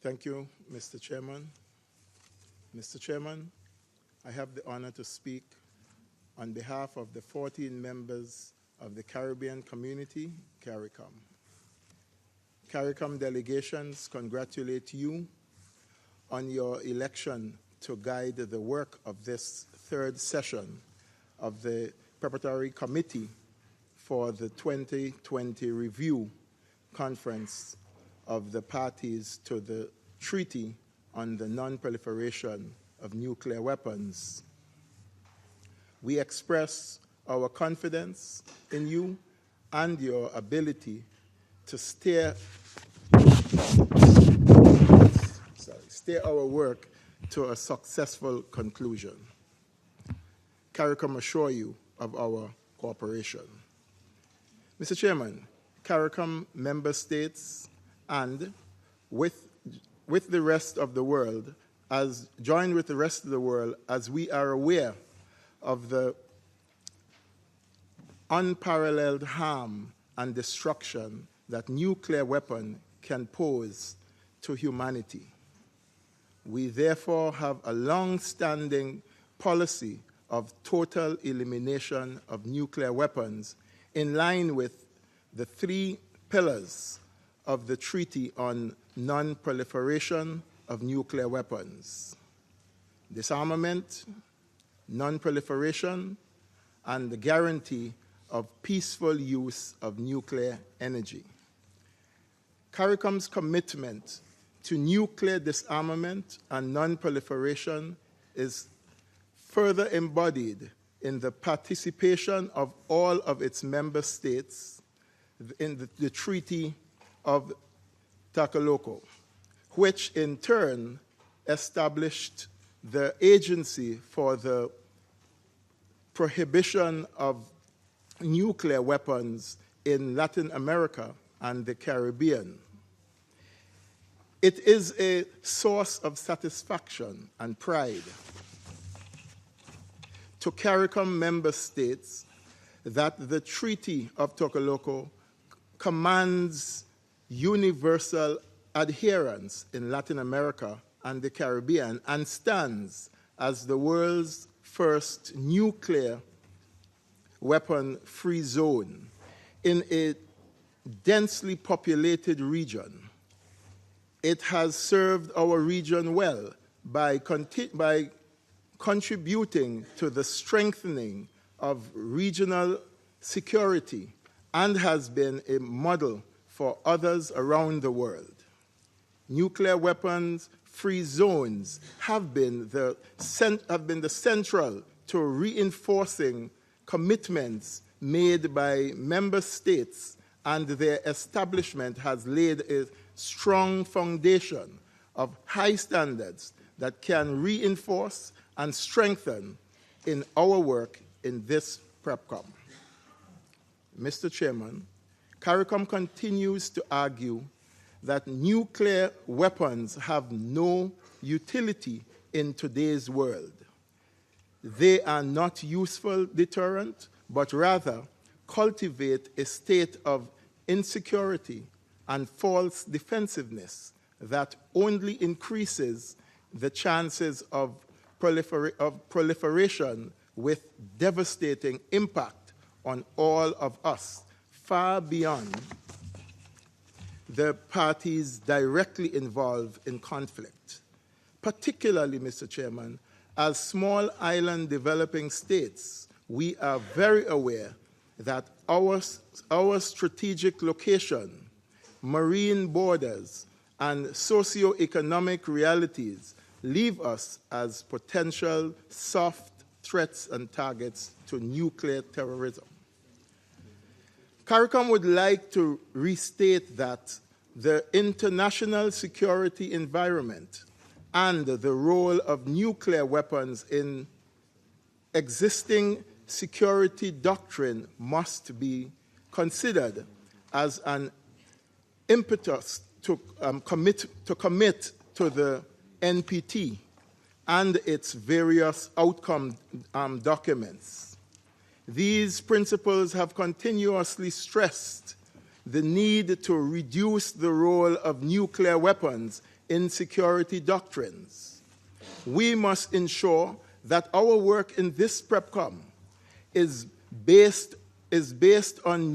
Thank you, Mr. Chairman. Mr. Chairman, I have the honor to speak on behalf of the 14 members of the Caribbean Community, CARICOM. CARICOM delegations congratulate you on your election to guide the work of this third session of the Preparatory Committee for the 2020 Review Conference of the parties to the Treaty on the Non-Proliferation of Nuclear Weapons. We express our confidence in you and your ability to steer our work to a successful conclusion. CARICOM assure you of our cooperation. Mr. Chairman, CARICOM member states and with the rest of the world, joined with the rest of the world, as we are aware of the unparalleled harm and destruction that nuclear weapon can pose to humanity. We therefore have a long-standing policy of total elimination of nuclear weapons in line with the 3 pillars of the Treaty on Non-Proliferation of Nuclear Weapons: disarmament, non-proliferation, and the guarantee of peaceful use of nuclear energy. CARICOM's commitment to nuclear disarmament and non-proliferation is further embodied in the participation of all of its member states in the Treaty of Tlatelolco, which in turn established the agency for the prohibition of nuclear weapons in Latin America and the Caribbean. It is a source of satisfaction and pride to CARICOM member states that the Treaty of Tlatelolco commands universal adherence in Latin America and the Caribbean and stands as the world's first nuclear weapon-free zone in a densely populated region. It has served our region well by contributing to the strengthening of regional security and has been a model for others around the world. Nuclear weapons-free zones have been the central to reinforcing commitments made by member states, and their establishment has laid a strong foundation of high standards that can reinforce and strengthen in our work in this PrepCom. Mr. Chairman, CARICOM continues to argue that nuclear weapons have no utility in today's world. They are not useful deterrent, but rather cultivate a state of insecurity and false defensiveness that only increases the chances of proliferation with devastating impact on all of us, far beyond the parties directly involved in conflict. Particularly, Mr. Chairman, as small island developing states, we are very aware that our strategic location, marine borders, and socio-economic realities leave us as potential soft threats and targets to nuclear terrorism. CARICOM would like to restate that the international security environment and the role of nuclear weapons in existing security doctrine must be considered as an impetus to commit to the NPT and its various outcome documents. These principles have continuously stressed the need to reduce the role of nuclear weapons in security doctrines. We must ensure that our work in this PrepCom is based on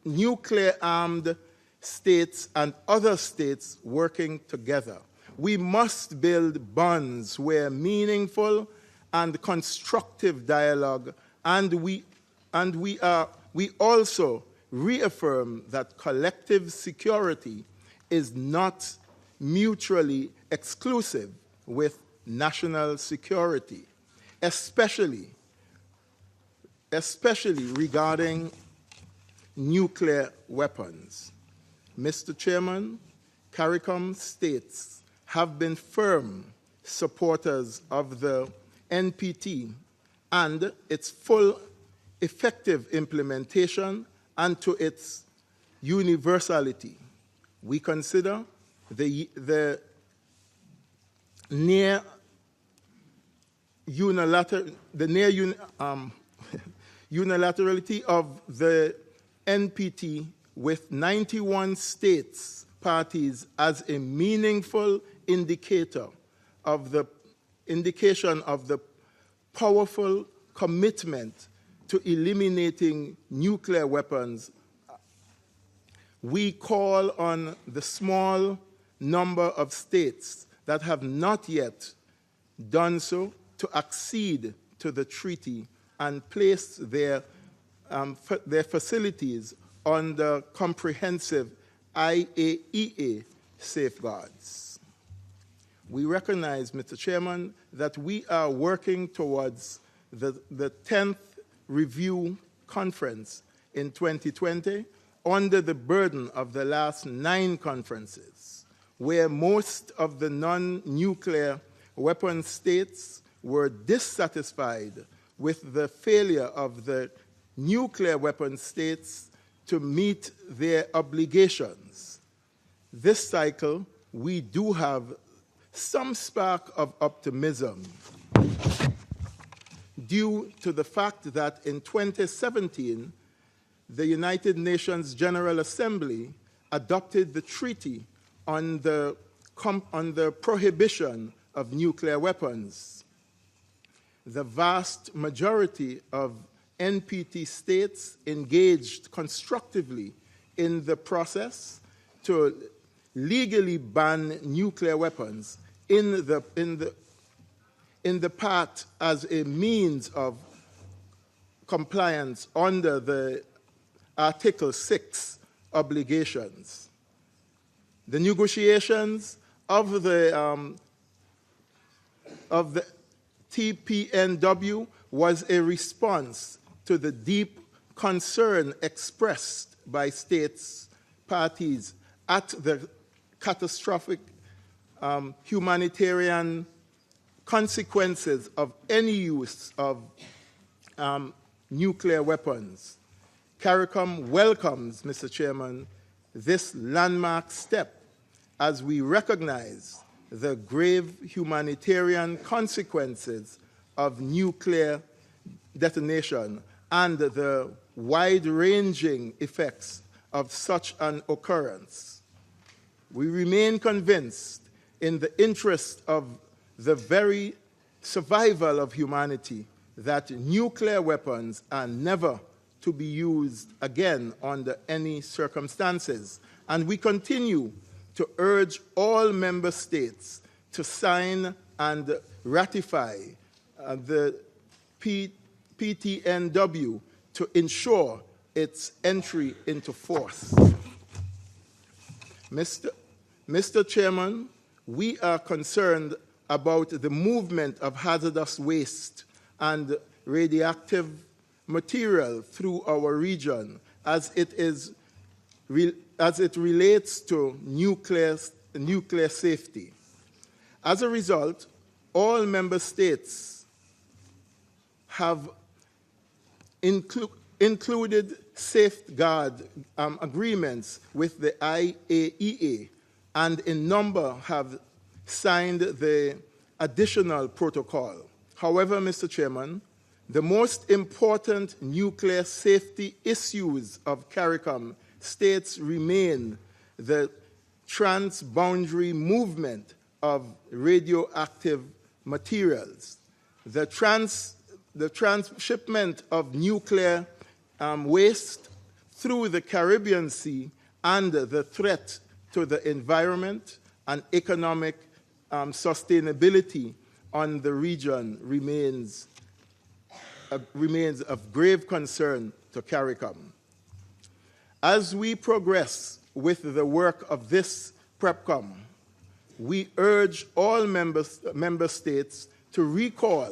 nuclear-armed states and other states working together. We must build bonds where meaningful and constructive dialogue, and we also reaffirm that collective security is not mutually exclusive with national security, especially regarding nuclear weapons. Mr. Chairman, CARICOM states have been firm supporters of the NPT and its full effective implementation and to its universality. We consider the near unilaterality of the NPT with 91 states parties as a meaningful indication of the powerful commitment to eliminating nuclear weapons. We call on the small number of states that have not yet done so to accede to the treaty and place their facilities under comprehensive IAEA safeguards. We recognize, Mr. Chairman, that we are working towards the 10th review conference in 2020 under the burden of the last 9 conferences, where most of the non-nuclear weapon states were dissatisfied with the failure of the nuclear weapon states to meet their obligations. This cycle, we do have some spark of optimism due to the fact that in 2017, the United Nations General Assembly adopted the treaty on the prohibition of nuclear weapons. The vast majority of NPT states engaged constructively in the process to legally ban nuclear weapons in the part as a means of compliance under the Article 6 obligations. The negotiations of the TPNW was a response to the deep concern expressed by states parties at the catastrophic humanitarian consequences of any use of nuclear weapons. CARICOM welcomes, Mr. Chairman, this landmark step as we recognize the grave humanitarian consequences of nuclear detonation and the wide-ranging effects of such an occurrence. We remain convinced in the interest of the very survival of humanity that nuclear weapons are never to be used again under any circumstances. And we continue to urge all member states to sign and ratify the PTNW to ensure its entry into force. Mr. Chairman, we are concerned about the movement of hazardous waste and radioactive material through our region as it relates to nuclear safety. As a result, all member states have included safeguard agreements with the IAEA, and in number have signed the additional protocol. However, Mr. Chairman, the most important nuclear safety issues of CARICOM states remain the transboundary movement of radioactive materials, the transshipment of nuclear waste through the Caribbean Sea, and the threat to the environment and economic sustainability on the region remains of grave concern to CARICOM. As we progress with the work of this PrepCom, we urge all member states to recall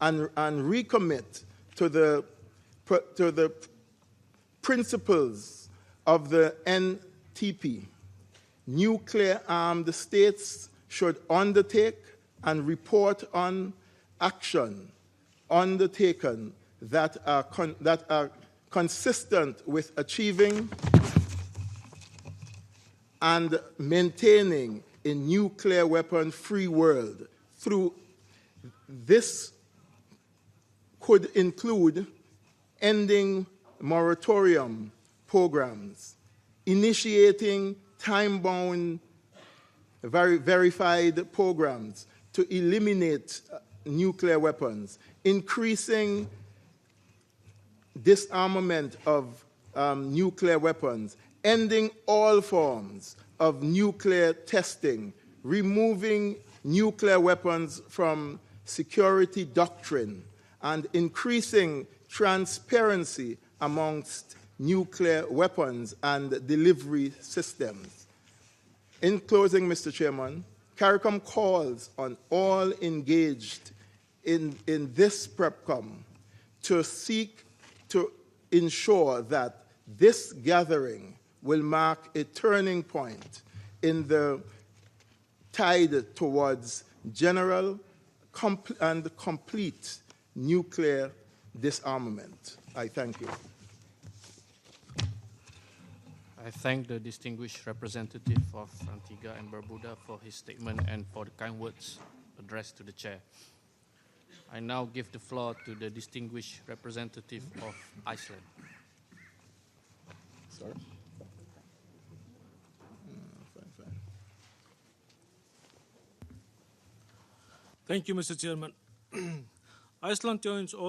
and recommit to the principles of the NTP. Nuclear-armed states should undertake and report on action undertaken that are consistent with achieving and maintaining a nuclear weapon-free world. Through this could include ending moratorium programs, initiating time-bound verified programs to eliminate nuclear weapons, increasing disarmament of nuclear weapons, ending all forms of nuclear testing, removing nuclear weapons from security doctrine, and increasing transparency amongst nuclear weapons and delivery systems. In closing, Mr. Chairman, CARICOM calls on all engaged in this PrepCom to seek to ensure that this gathering will mark a turning point in the tide towards general and complete nuclear disarmament. I thank you. I thank the distinguished representative of Antigua and Barbuda for his statement and for the kind words addressed to the chair. I now give the floor to the distinguished representative of Iceland. Sorry. Thank you, Mr. Chairman. Iceland joins all